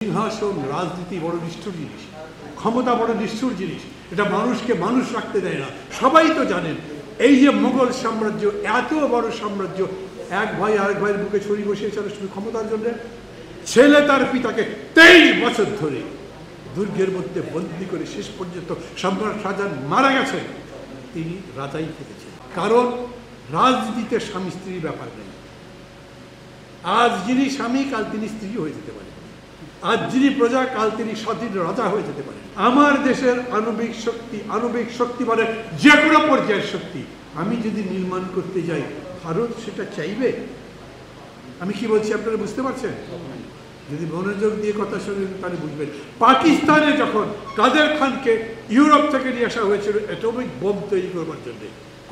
সিংহাসন রাজনীতি বড় নিষ্ঠুর জিনিস, ক্ষমতা বড় নিষ্ঠুর জিনিস, এটা মানুষকে মানুষ রাখতে দেয় না। সবাই তো জানেন এই যে মোগল সাম্রাজ্য, এত বড় সাম্রাজ্য, এক ভাই আরেক ভাইয়ের বুকে ছড়ি বসিয়েছিল শুধু ক্ষমতার জন্য। ছেলে তার পিতাকে 23 বছর ধরে দুর্গের মধ্যে বন্দী করে শেষ পর্যন্ত সম্রাট শাহজাহান মারা গেছেন, তিনি রাজাই থেকেছেন। কারণ রাজনীতিতে স্বামী স্ত্রীর ব্যাপার নেই। আজ যিনি স্বামী কাল তিনি স্ত্রী হয়ে যেতে পারেন, আজ যিনি প্রজা কাল তিনি স্বাধীন রাজা হয়ে যেতে পারেন। আমার দেশের আণবিক শক্তি মানে যে কোনো পর্যায়ের শক্তি আমি যদি নির্মাণ করতে যাই, ভারত সেটা চাইবে? আমি কি বলছি আপনারা বুঝতে পারছেন? যদি মনোযোগ দিয়ে কথা শুনেন তাহলে বুঝবেন। পাকিস্তানে যখন কাদের খানকে ইউরোপ থেকে নিয়ে আসা হয়েছিল অ্যাটমিক বোম তৈরি করবার জন্য,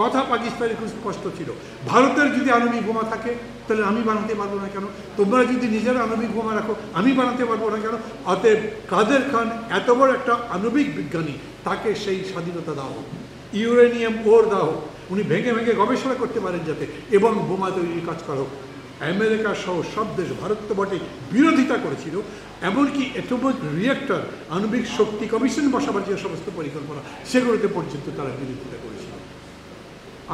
কথা পাকিস্তানের খুব স্পষ্ট ছিল, ভারতের যদি আণবিক বোমা থাকে তাহলে আমি বানাতে পারবো না কেন? তোমরা যদি নিজেরা আণবিক বোমা রাখো আমি বানাতে পারবো না কেন? অতএব কাদের খান এত বড় একটা আণবিক বিজ্ঞানী, তাকে সেই স্বাধীনতা দেওয়া হোক, ইউরেনিয়াম ওর দেওয়া হোক, উনি ভেঙে ভেঙে গবেষণা করতে পারেন যাতে, এবং বোমা তৈরির কাজ করা হোক। আমেরিকা সহ সব দেশ, ভারত তো বটে, বিরোধিতা করেছিল। এমনকি অ্যাটমিক রিয়েক্টর আণবিক শক্তি কমিশন বসাবার যে সমস্ত পরিকল্পনা, সেগুলোতে পর্যন্ত তারা বিরোধিতা করেছিল।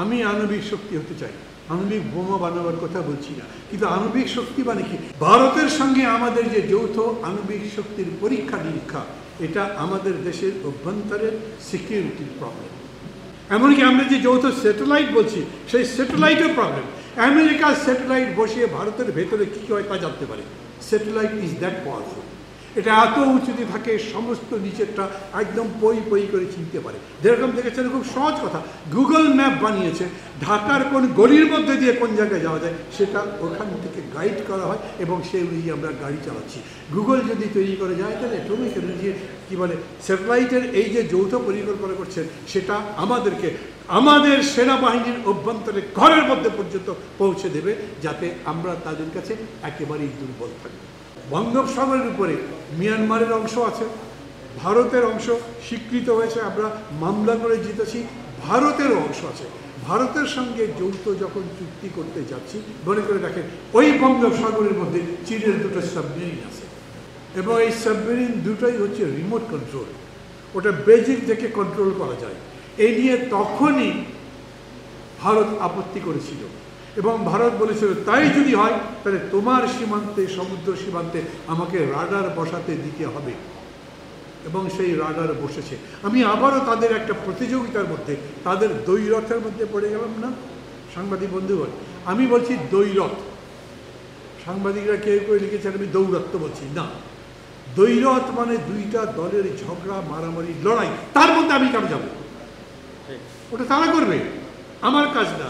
আমি আণবিক শক্তি হতে চাই, আণবিক বোমা বানাবার কথা বলছি না, কিন্তু আণবিক শক্তি মানে কি? ভারতের সঙ্গে আমাদের যে যৌথ আণবিক শক্তির পরীক্ষা নিরীক্ষা, এটা আমাদের দেশের অভ্যন্তরের সিকিউরিটির প্রবলেম। এমনকি আমরা যে যৌথ স্যাটেলাইট বলছি, সেই স্যাটেলাইটের প্রবলেম। আমেরিকার স্যাটেলাইট বসিয়ে ভারতের ভেতরে কী হয় তা জানতে পারে। Satellite is that powerful. এটা এত উঁচুতে থাকে, সমস্ত নিচেরটা একদম পই করে চিনতে পারে। যেরকম দেখেছেন, খুব সহজ কথা, গুগল ম্যাপ বানিয়েছে, ঢাকার কোন গলির মধ্যে দিয়ে কোন জায়গায় যাওয়া যায় সেটা ওখান থেকে গাইড করা হয়, এবং সেই অনুযায়ী আমরা গাড়ি চালাচ্ছি। গুগল যদি তৈরি করে যায় তাহলে অ্যাটমিক এনার্জি কী বলে, স্যাটেলাইটের এই যে যৌথ পরিকল্পনা করছেন, সেটা আমাদেরকে আমাদের সেনাবাহিনীর অভ্যন্তরে ঘরের মধ্যে পর্যন্ত পৌঁছে দেবে, যাতে আমরা তাদের কাছে একেবারেই দুর্বল থাকি। বঙ্গোপসাগরের উপরে মিয়ানমারের অংশ আছে, ভারতের অংশ স্বীকৃত হয়েছে, আমরা মামলা করে জিতেছি, ভারতেরও অংশ আছে। ভারতের সঙ্গে যৌথ যখন চুক্তি করতে যাচ্ছি, মনে করে দেখেন ওই বঙ্গোপসাগরের মধ্যে চীনের দুটো সাবমেরিন আছে, এবং এই সাবমেরিন দুটোই হচ্ছে রিমোট কন্ট্রোল, ওটা বেজিং থেকে কন্ট্রোল করা যায়। এই নিয়ে তখনই ভারত আপত্তি করেছিল, এবং ভারত বলেছিল তাই যদি হয় তাহলে তোমার সীমান্তে, সমুদ্র সীমান্তে আমাকে রাডার বসাতে দিতে হবে, এবং সেই রাডার বসেছে। আমি আবারও তাদের একটা প্রতিযোগিতার মধ্যে, তাদের দ্বৈরথের মধ্যে পড়ে গেলাম না সাংবাদিক বন্ধুগণ? আমি বলছি দ্বৈরথ, সাংবাদিকরা কেউ কেউ লিখেছেন আমি দৌরাত্ম বলছি না। দ্বৈরথ মানে দুইটা দলের ঝগড়া, মারামারি, লড়াই, তার মধ্যে আমি কেন যাবো? ওটা তারা করবে, আমার কাজ না।